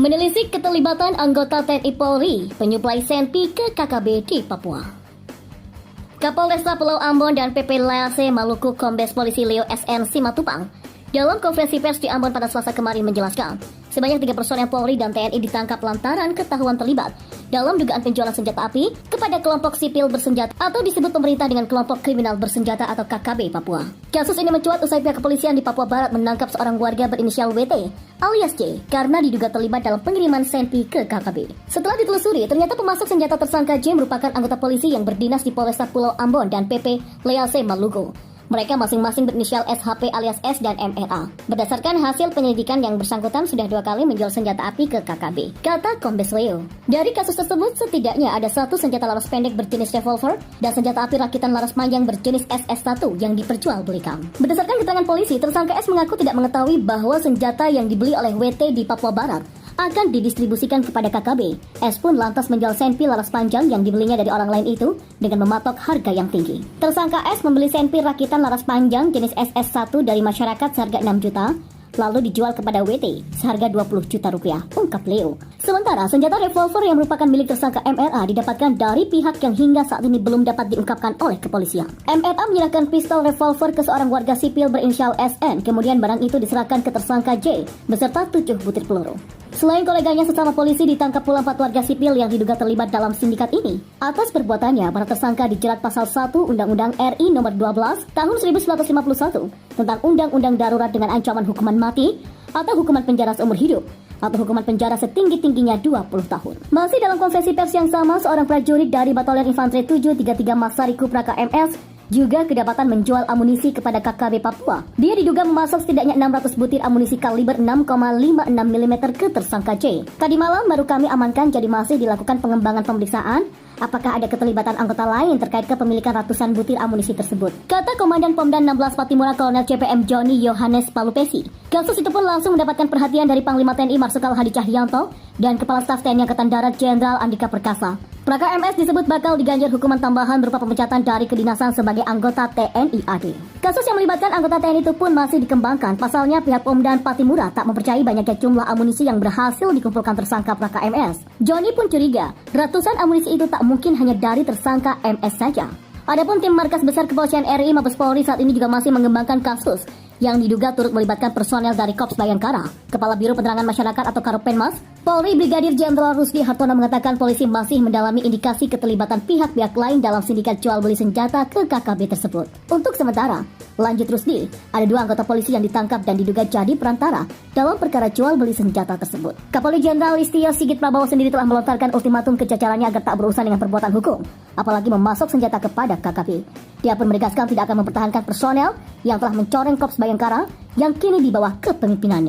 Menelisik keterlibatan anggota TNI Polri penyuplai senpi ke KKB di Papua. Kapolresta Pulau Ambon dan PPLAC Maluku Kombes Polisi Leo SN Simatupang dalam konferensi pers di Ambon pada Selasa kemarin menjelaskan, sebanyak 3 personel Polri dan TNI ditangkap lantaran ketahuan terlibat dalam dugaan penjualan senjata api kepada kelompok sipil bersenjata atau disebut pemerintah dengan kelompok kriminal bersenjata atau KKB Papua. Kasus ini mencuat usai pihak kepolisian di Papua Barat menangkap seorang warga berinisial WT alias C karena diduga terlibat dalam pengiriman senpi ke KKB. Setelah ditelusuri, ternyata pemasok senjata tersangka J merupakan anggota polisi yang berdinas di Polresta Pulau Ambon dan PP LAC Maluku. Mereka masing-masing berinisial SHP alias S dan MRA. Berdasarkan hasil penyelidikan yang bersangkutan sudah 2 kali menjual senjata api ke KKB, kata Kombes Leo. Dari kasus tersebut, setidaknya ada 1 senjata laras pendek berjenis revolver dan senjata api rakitan laras panjang berjenis SS1 yang diperjualbelikan. Berdasarkan keterangan polisi, tersangka S mengaku tidak mengetahui bahwa senjata yang dibeli oleh WT di Papua Barat akan didistribusikan kepada KKB. S pun lantas menjual senpi laras panjang yang dibelinya dari orang lain itu dengan mematok harga yang tinggi. Tersangka S membeli senpi rakitan laras panjang jenis SS1 dari masyarakat seharga 6 juta, lalu dijual kepada WT seharga 20 juta rupiah, ungkap Leo. Sementara senjata revolver yang merupakan milik tersangka MRA didapatkan dari pihak yang hingga saat ini belum dapat diungkapkan oleh kepolisian. MRA menyerahkan pistol revolver ke seorang warga sipil berinisial SN, kemudian barang itu diserahkan ke tersangka J beserta 7 butir peluru. Selain koleganya sesama polisi, ditangkap pula 4 warga sipil yang diduga terlibat dalam sindikat ini. Atas perbuatannya, para tersangka dijerat pasal 1 Undang-Undang RI nomor 12 tahun 1951 tentang Undang-Undang Darurat dengan ancaman hukuman mati atau hukuman penjara seumur hidup atau hukuman penjara setinggi-tingginya 20 tahun. Masih dalam konferensi pers yang sama, seorang prajurit dari Batalion Infanteri 733 Masari Kupraka MS juga kedapatan menjual amunisi kepada KKB Papua. Dia diduga memasok setidaknya 600 butir amunisi kaliber 6,56 mm ke tersangka C. Tadi malam baru kami amankan, jadi masih dilakukan pengembangan pemeriksaan apakah ada keterlibatan anggota lain terkait kepemilikan ratusan butir amunisi tersebut, kata Komandan Pomdan 16 Patimura Kolonel CPM Joni Yohanes Palupesi. Kasus itu pun langsung mendapatkan perhatian dari Panglima TNI Marsikal Hadi Cahyanto dan Kepala Staf TNI Angkatan Darat Jenderal Andika Perkasa. Praka MS disebut bakal diganjar hukuman tambahan berupa pemecatan dari kedinasan sebagai anggota TNI AD. Kasus yang melibatkan anggota TNI itu pun masih dikembangkan. Pasalnya pihak Pomdan Patimura tak mempercayai banyaknya jumlah amunisi yang berhasil dikumpulkan tersangka Praka MS. Joni pun curiga ratusan amunisi itu tak mungkin hanya dari tersangka MS saja. Adapun tim Markas Besar Kepolisian RI Mabes Polri saat ini juga masih mengembangkan kasus yang diduga turut melibatkan personel dari Korps Bayangkara. Kepala Biro Penerangan Masyarakat atau Karopenmas Polri Brigadir Jenderal Rusdi Hartono mengatakan polisi masih mendalami indikasi keterlibatan pihak-pihak lain dalam sindikat jual beli senjata ke KKB tersebut. Untuk sementara, lanjut Rusdi, ada 2 anggota polisi yang ditangkap dan diduga jadi perantara dalam perkara jual beli senjata tersebut. Kapolri Jenderal Listio Sigit Prabowo sendiri telah melontarkan ultimatum ke jajarannya agar tak berurusan dengan perbuatan hukum, apalagi memasok senjata kepada KKB. Dia pun menegaskan tidak akan mempertahankan personel yang telah mencoreng Korps Bayangkara yang kini di bawah kepemimpinannya.